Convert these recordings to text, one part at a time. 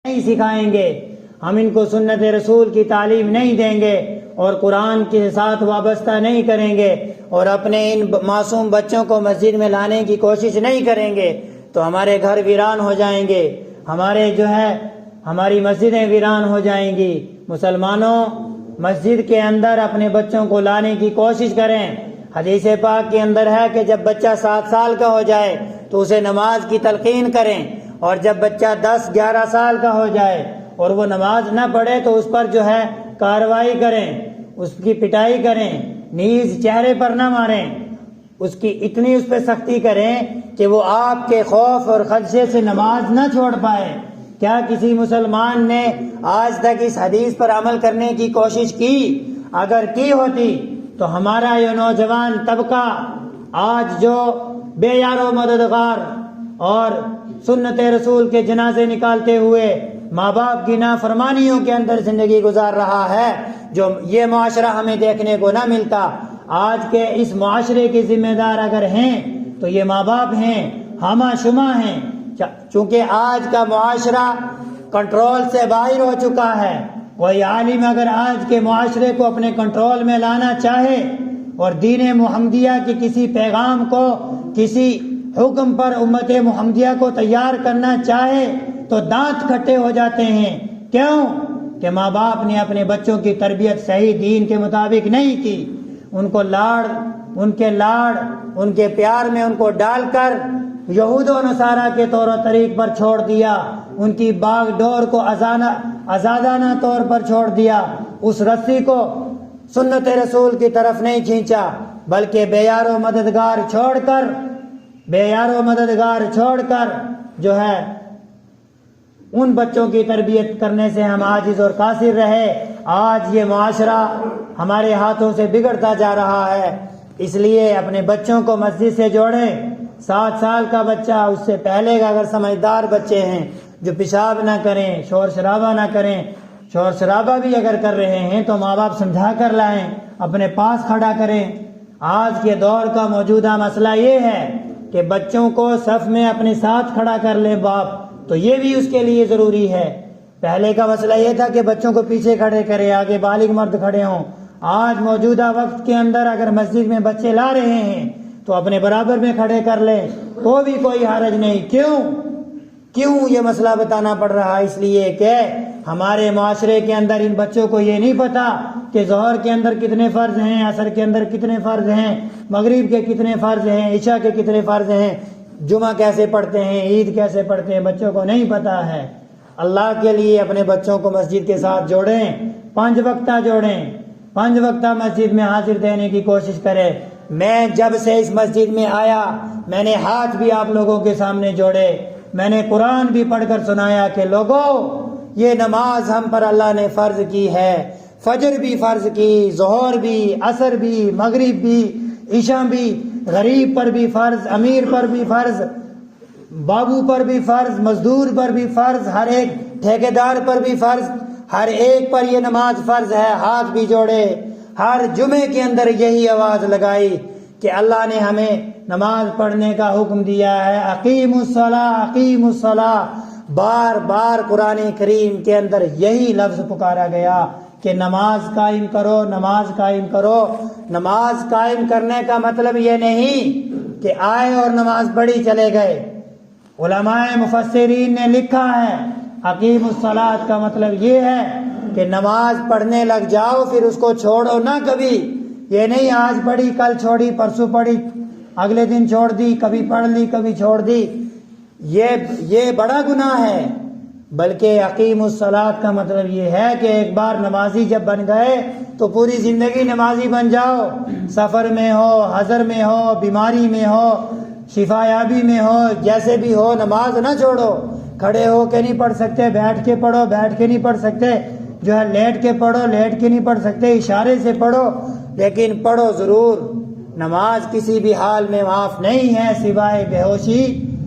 نہیں سکھائیں گے، ہم ان کو سنت رسول کی تعلیم نہیں دیں گے اور قرآن کے ساتھ وابستہ نہیں کریں گے اور اپنے ان معصوم بچوں کو مسجد میں لانے کی کوشش نہیں کریں گے تو ہمارے گھر ویران ہو جائیں گے، ہماری مسجدیں ویران ہو جائیں گی۔ مسلمانوں، مسجد کے اندر اپنے بچوں کو لانے کی کوشش کریں۔ حدیث پاک کے اندر ہے کہ جب بچہ 7 سال کا ہو جائے تو اسے نماز کی تلقین کریں، اور جب بچہ 10-11 سال کا ہو جائے اور وہ نماز نہ پڑھے تو اس پر کارروائی کریں، اس کی پٹائی کریں، نیز چہرے پر نہ ماریں، اس کی اتنی اس پہ سختی کریں کہ وہ آپ کے خوف اور خدشے سے نماز نہ چھوڑ پائے۔ کیا کسی مسلمان نے آج تک اس حدیث پر عمل کرنے کی کوشش کی؟ اگر کی ہوتی تو ہمارا یہ نوجوان طبقہ آج جو بے یار و مددگار اور سنت رسول کے جنازے نکالتے ہوئے ماں باپ کی نافرمانیوں کے اندر زندگی گزار رہا ہے، جو یہ معاشرہ ہمیں دیکھنے کو نہ ملتا۔ آج کے اس معاشرے کے ذمہ دار اگر ہیں تو یہ ماں باپ ہیں، ہمہ شمہ ہیں، چونکہ آج کا معاشرہ کنٹرول سے باہر ہو چکا ہے۔ کوئی عالم اگر آج کے معاشرے کو اپنے کنٹرول میں لانا چاہے اور دین محمدیہ کے کسی پیغام کو، کسی حکم پر امت محمدیہ کو تیار کرنا چاہے تو دانت کھٹے ہو جاتے ہیں۔ کیوں؟ کہ ماں باپ نے اپنے بچوں کی تربیت صحیح دین کے مطابق نہیں کی، ان کے پیار میں ان کو ڈال کر یہود و نصارہ کے طور و طریق پر چھوڑ دیا، ان کی باغ ڈور کو آزادانہ طور پر چھوڑ دیا، اس رسی کو سنت رسول کی طرف نہیں کھینچا بلکہ بے یار و مددگار چھوڑ کر ان بچوں کی تربیت کرنے سے ہم عاجز اور قاصر رہے۔ آج یہ معاشرہ ہمارے ہاتھوں سے بگڑتا جا رہا ہے، اس لیے اپنے بچوں کو مسجد سے جوڑیں۔ 7 سال کا بچہ، اس سے پہلے کا اگر سمجھدار بچے ہیں جو پیشاب نہ کریں، شور شرابہ نہ کریں، شور شرابہ بھی اگر کر رہے ہیں تو ماں باپ سمجھا کر لائیں، اپنے پاس کھڑا کریں۔ آج کے دور کا موجودہ مسئلہ یہ ہے کہ بچوں کو صف میں اپنے ساتھ کھڑا کر لیں باپ، تو یہ بھی اس کے لیے ضروری ہے۔ پہلے کا مسئلہ یہ تھا کہ بچوں کو پیچھے کھڑے کرے، آگے بالغ مرد کھڑے ہوں۔ آج موجودہ وقت کے اندر اگر مسجد میں بچے لا رہے ہیں تو اپنے برابر میں کھڑے کر لیں، تو بھی کوئی حرج نہیں۔ کیوں یہ مسئلہ بتانا پڑ رہا ہے؟ اس لیے کہ ہمارے معاشرے کے اندر ان بچوں کو یہ نہیں پتا کہ ظہر کے اندر کتنے فرض ہیں، عصر کے اندر کتنے فرض ہیں، مغرب کے کتنے فرض ہیں، عشاء کے کتنے فرض ہیں، جمعہ کیسے پڑھتے ہیں، عید کیسے پڑھتے ہیں، بچوں کو نہیں پتا ہے۔ اللہ کے لیے اپنے بچوں کو مسجد کے ساتھ جوڑیں، 5 وقتہ جوڑیں، 5 وقتہ مسجد میں حاضر دینے کی کوشش کریں۔ میں جب سے اس مسجد میں آیا میں نے ہاتھ بھی آپ لوگوں کے سامنے جوڑے، میں نے قرآن بھی پڑھ کر سنایا کہ لوگوں، یہ نماز ہم پر اللہ نے فرض کی ہے، فجر بھی فرض کی، ظہر بھی، عصر بھی، مغرب بھی، عشاء بھی، غریب پر بھی فرض، امیر پر بھی فرض، بابو پر بھی فرض، مزدور پر بھی فرض، ہر ایک ٹھیکیدار پر بھی فرض، ہر ایک پر یہ نماز فرض ہے۔ ہاتھ بھی جوڑے، ہر جمعے کے اندر یہی آواز لگائی کہ اللہ نے ہمیں نماز پڑھنے کا حکم دیا ہے، اقیم الصلاۃ اقیم الصلاۃ۔ بار بار قرآن کریم کے اندر یہی لفظ پکارا گیا کہ نماز قائم کرو، نماز قائم کرو۔ نماز قائم کرنے کا مطلب یہ نہیں کہ آئے اور نماز پڑھی چلے گئے۔ علماء مفسرین نے لکھا ہے اقیم الصلاۃ کا مطلب یہ ہے کہ نماز پڑھنے لگ جاؤ، پھر اس کو چھوڑو نہ کبھی۔ یہ نہیں آج پڑھی کل چھوڑی، پرسوں پڑھی اگلے دن چھوڑ دی، کبھی پڑھ لی کبھی چھوڑ دی، یہ بڑا گناہ ہے۔ بلکہ اقیم الصلاۃ کا مطلب یہ ہے کہ ایک بار نمازی جب بن گئے تو پوری زندگی نمازی بن جاؤ، سفر میں ہو، حضر میں ہو، بیماری میں ہو، شفا یابی میں ہو، جیسے بھی ہو نماز نہ چھوڑو۔ کھڑے ہو کے نہیں پڑھ سکتے، بیٹھ کے پڑھو، بیٹھ کے نہیں پڑھ سکتے، لیٹ کے پڑھو، لیٹ کے نہیں پڑھ سکتے، اشارے سے پڑھو، لیکن پڑھو ضرور۔ نماز کسی بھی حال میں معاف نہیں ہے سوائے بے ہوشی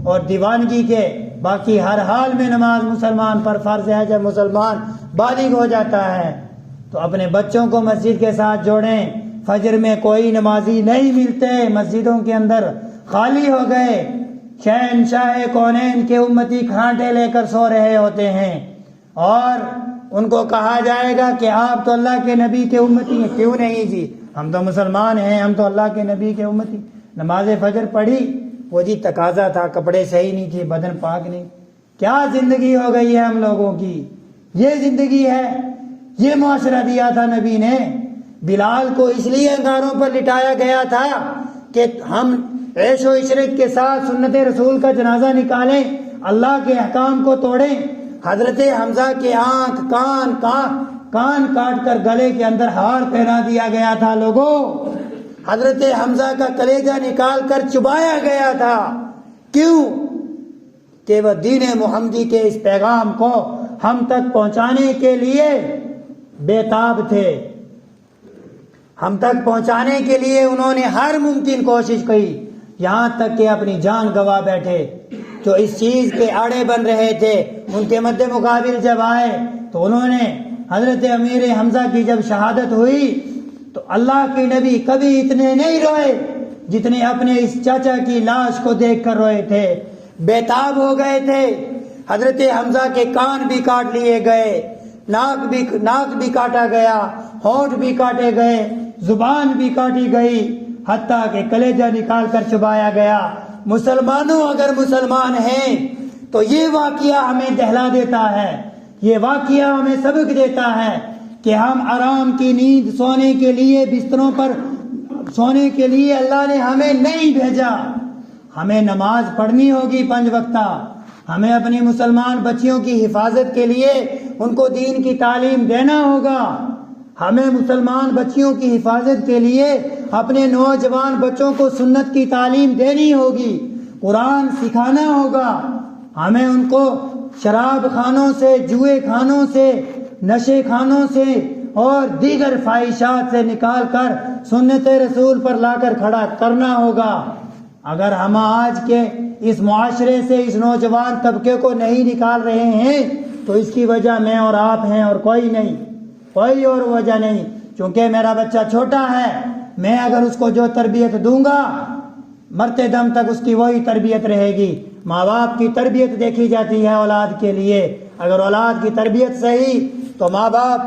اور دیوانگی کے، باقی ہر حال میں نماز مسلمان پر فرض ہے جب مسلمان بالغ ہو جاتا ہے۔ تو اپنے بچوں کو مسجد کے ساتھ جوڑیں۔ فجر میں کوئی نمازی نہیں ملتے، مسجدوں کے اندر خالی ہو گئے، شہنشاہ کونین کے امتی کھانٹے لے کر سو رہے ہوتے ہیں۔ اور ان کو کہا جائے گا کہ آپ تو اللہ کے نبی کے امتی ہیں. کیوں نہیں جی, ہم تو مسلمان ہیں, ہم تو اللہ کے نبی کے امتی. نماز فجر پڑھی, وہ جی تقاضا تھا, کپڑے صحیح نہیں تھے, بدن پاک نہیں. کیا زندگی ہو گئی ہے ہم لوگوں کی, یہ زندگی ہے, یہ معاشرہ دیا تھا نبی نے. بلال کو اس لیے انگاروں پر لٹایا گیا تھا کہ ہم عیش و عشرت کے ساتھ سنت رسول کا جنازہ نکالیں, اللہ کے احکام کو توڑیں. حضرت حمزہ کے آنکھ کان کاٹ کر گلے کے اندر ہار پہنا دیا گیا تھا. لوگوں, حضرت حمزہ کا کلیجہ نکال کر چبایا گیا تھا. کیوں؟ کہ وہ دین محمدی کے اس پیغام کو ہم تک پہنچانے کے لیے بے تاب تھے. ہم تک پہنچانے کے لیے انہوں نے ہر ممکن کوشش کی, یہاں تک کہ اپنی جان گوا بیٹھے. جو اس چیز کے آڑے بن رہے تھے, ان کے مد مقابل جب آئے تو انہوں نے حضرت امیر حمزہ کی جب شہادت ہوئی تو اللہ کے نبی کبھی اتنے نہیں روئے جتنے اپنے اس چاچا کی لاش کو دیکھ کر روئے تھے. بے تاب ہو گئے تھے. حضرت حمزہ کے کان بھی کاٹ لیے گئے, ناک بھی کاٹا گیا, ہونٹ بھی کاٹے گئے, زبان بھی کاٹی گئی, حتیٰ کہ کلیجہ نکال کر چبایا گیا. مسلمانوں, اگر مسلمان ہیں تو یہ واقعہ ہمیں دہلا دیتا ہے, یہ واقعہ ہمیں سبق دیتا ہے کہ ہم آرام کی نیند سونے کے لیے بستروں پر سونے کے لیے اللہ نے ہمیں نہیں بھیجا. ہمیں نماز پڑھنی ہوگی 5 وقتہ. ہمیں اپنی مسلمان بچیوں کی حفاظت کے لیے ان کو دین کی تعلیم دینا ہوگا. ہمیں مسلمان بچیوں کی حفاظت کے لیے اپنے نوجوان بچوں کو سنت کی تعلیم دینی ہوگی, قرآن سکھانا ہوگا. ہمیں ان کو شراب خانوں سے, جوئے خانوں سے, نشے خانوں سے اور دیگر فحاشات سے نکال کر سنت رسول پر لا کر کھڑا کرنا ہوگا. اگر ہم آج کے اس معاشرے سے اس نوجوان طبقے کو نہیں نکال رہے ہیں تو اس کی وجہ میں اور آپ ہیں, اور کوئی نہیں, کوئی اور وجہ نہیں. چونکہ میرا بچہ چھوٹا ہے, میں اگر اس کو جو تربیت دوں گا مرتے دم تک اس کی وہی تربیت رہے گی. ماں باپ کی تربیت دیکھی جاتی ہے اولاد کے لیے. اگر اولاد کی تربیت صحیح تو ماں باپ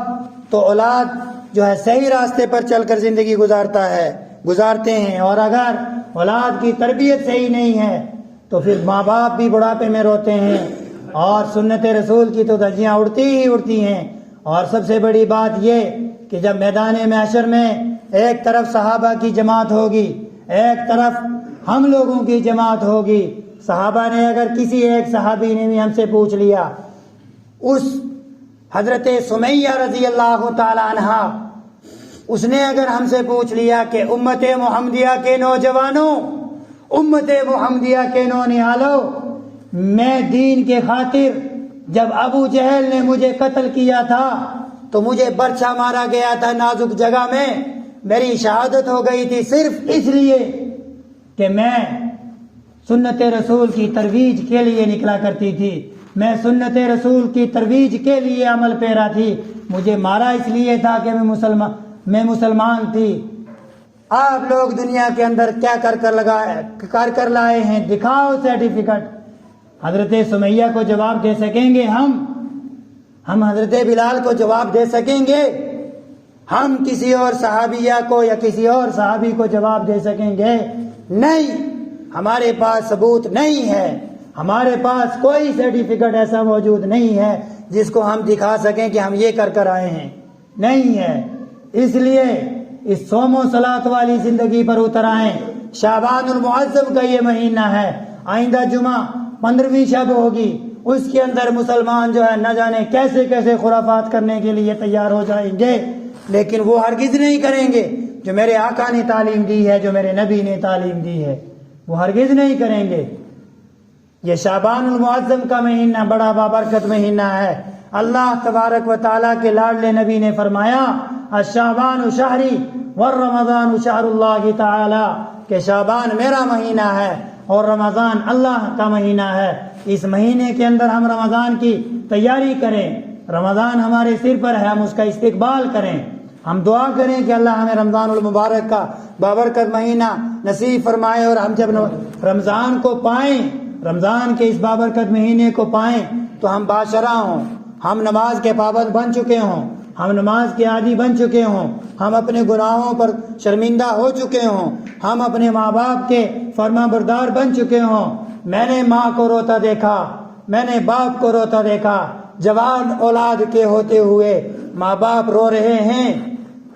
تو اولاد جو ہے صحیح راستے پر چل کر زندگی گزارتے ہیں. اور اگر اولاد کی تربیت صحیح نہیں ہے تو پھر ماں باپ بھی بڑھاپے میں روتے ہیں, اور سنت رسول کی تو دھجیاں اڑتی ہیں. اور سب سے بڑی بات یہ کہ جب میدان محشر میں ایک طرف صحابہ کی جماعت ہوگی, ایک طرف ہم لوگوں کی جماعت ہوگی. صحابہ نے اگر کسی ایک صحابی نے بھی ہم سے پوچھ لیا, اس حضرت سمیہ رضی اللہ تعالی عنہا, اس نے اگر ہم سے پوچھ لیا کہ امت محمدیہ کے نوجوانوں, امت محمدیہ کے نونہالوں, میں دین کے خاطر جب ابو جہل نے مجھے قتل کیا تھا تو مجھے برچھا مارا گیا تھا نازک جگہ میں, میری شہادت ہو گئی تھی صرف اس لیے کہ میں سنت رسول کی ترویج کے لیے نکلا کرتی تھی, میں سنت رسول کی ترویج کے لیے عمل پیرا تھی, مجھے مارا اس لیے تھا کہ میں مسلمان تھی. آپ لوگ دنیا کے اندر کیا کر کر لائے ہیں, دکھاؤ سرٹیفکیٹ. حضرت سمیہ کو جواب دے سکیں گے ہم حضرت بلال کو جواب دے سکیں گے, ہم کسی اور صحابیہ کو یا کسی اور صحابی کو جواب دے سکیں گے؟ نہیں, ہمارے پاس ثبوت نہیں ہے, ہمارے پاس کوئی سرٹیفکیٹ ایسا موجود نہیں ہے جس کو ہم دکھا سکیں کہ ہم یہ کر آئے ہیں. نہیں ہے. اس لیے اس صوم و صلاۃ والی زندگی پر اتر آئیں. شعبان المعظم کا یہ مہینہ ہے, آئندہ جمعہ 15ویں شب ہوگی, اس کے اندر مسلمان جو ہے نہ جانے کیسے کیسے خرافات کرنے کے لیے تیار ہو جائیں گے, لیکن وہ ہرگز نہیں کریں گے جو میرے آقا نے تعلیم دی ہے, جو میرے نبی نے تعلیم دی ہے, وہ ہرگز نہیں کریں گے. یہ شعبان المعظم کا مہینہ بڑا بابرکت مہینہ ہے. اللہ تبارک و تعالیٰ کے لاڈلے نبی نے فرمایا الشعبان شہری والرمضان شہر اللہ تعالی, کہ شعبان میرا مہینہ ہے اور رمضان اللہ کا مہینہ ہے. اس مہینے کے اندر ہم رمضان کی تیاری کریں, رمضان ہمارے سر پر ہے, ہم اس کا استقبال کریں. ہم دعا کریں کہ اللہ ہمیں رمضان المبارک کا بابرکت مہینہ نصیب فرمائے, اور ہم جب رمضان کو پائیں, رمضان کے اس بابرکت مہینے کو پائیں تو ہم باشرہ ہوں, ہم نماز کے پابند بن چکے ہوں، ہم نماز کے عادی بن چکے ہوں، ہم اپنے گناہوں پر شرمندہ ہو چکے ہوں، ہم اپنے ماں باپ کے فرما بردار بن چکے ہوں۔ میں نے ماں کو روتا دیکھا، میں نے باپ کو روتا دیکھا، جوان اولاد کے ہوتے ہوئے ماں باپ رو رہے ہیں۔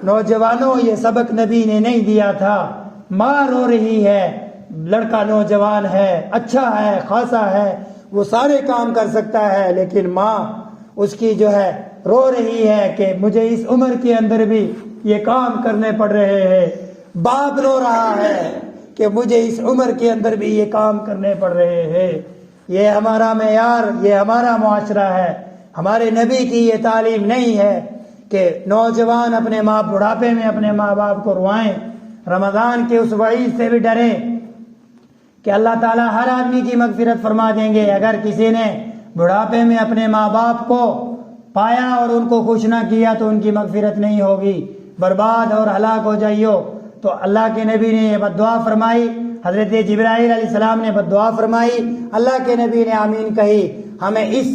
نوجوانوں، یہ سبق نبی نے نہیں دیا تھا۔ ماں رو رہی ہے، لڑکا نوجوان ہے، اچھا ہے، خاصا ہے، وہ سارے کام کر سکتا ہے، لیکن ماں اس کی جو ہے رو رہی ہے کہ مجھے اس عمر کے اندر بھی یہ کام کرنے پڑ رہے ہیں۔ باپ رو رہا ہے کہ مجھے اس عمر کے اندر بھی یہ کام کرنے پڑ رہے ہیں۔ یہ ہمارا معیار، یہ ہمارا معاشرہ ہے۔ ہمارے نبی کی یہ تعلیم نہیں ہے کہ نوجوان اپنے بڑھاپے میں اپنے ماں باپ کو روائیں۔ رمضان کے اس وعید سے بھی ڈریں کہ اللہ تعالیٰ ہر آدمی کی مغفرت فرما دیں گے۔ اگر کسی نے بڑھاپے میں اپنے ماں باپ کو پایا اور ان کو خوش نہ کیا تو ان کی مغفرت نہیں ہوگی، برباد اور ہلاک ہو جائیو۔ تو اللہ کے نبی نے یہ بد دعا فرمائی، حضرت جبرائیل علیہ السلام نے بد دعا فرمائی، اللہ کے نبی نے آمین کہی۔ ہمیں اس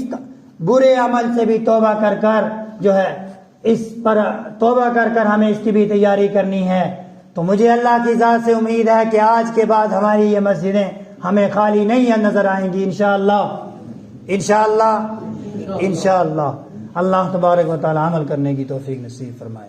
برے عمل سے بھی توبہ کر کر جو ہے اس پر توبہ کر کر ہمیں اس کی بھی تیاری کرنی ہے۔ تو مجھے اللہ کی ذات سے امید ہے کہ آج کے بعد ہماری یہ مسجدیں ہمیں خالی نہیں نظر آئیں گی انشاءاللہ، انشاءاللہ، انشاءاللہ۔ اللہ تبارک و تعالی عمل کرنے کی توفیق نصیب فرمائے۔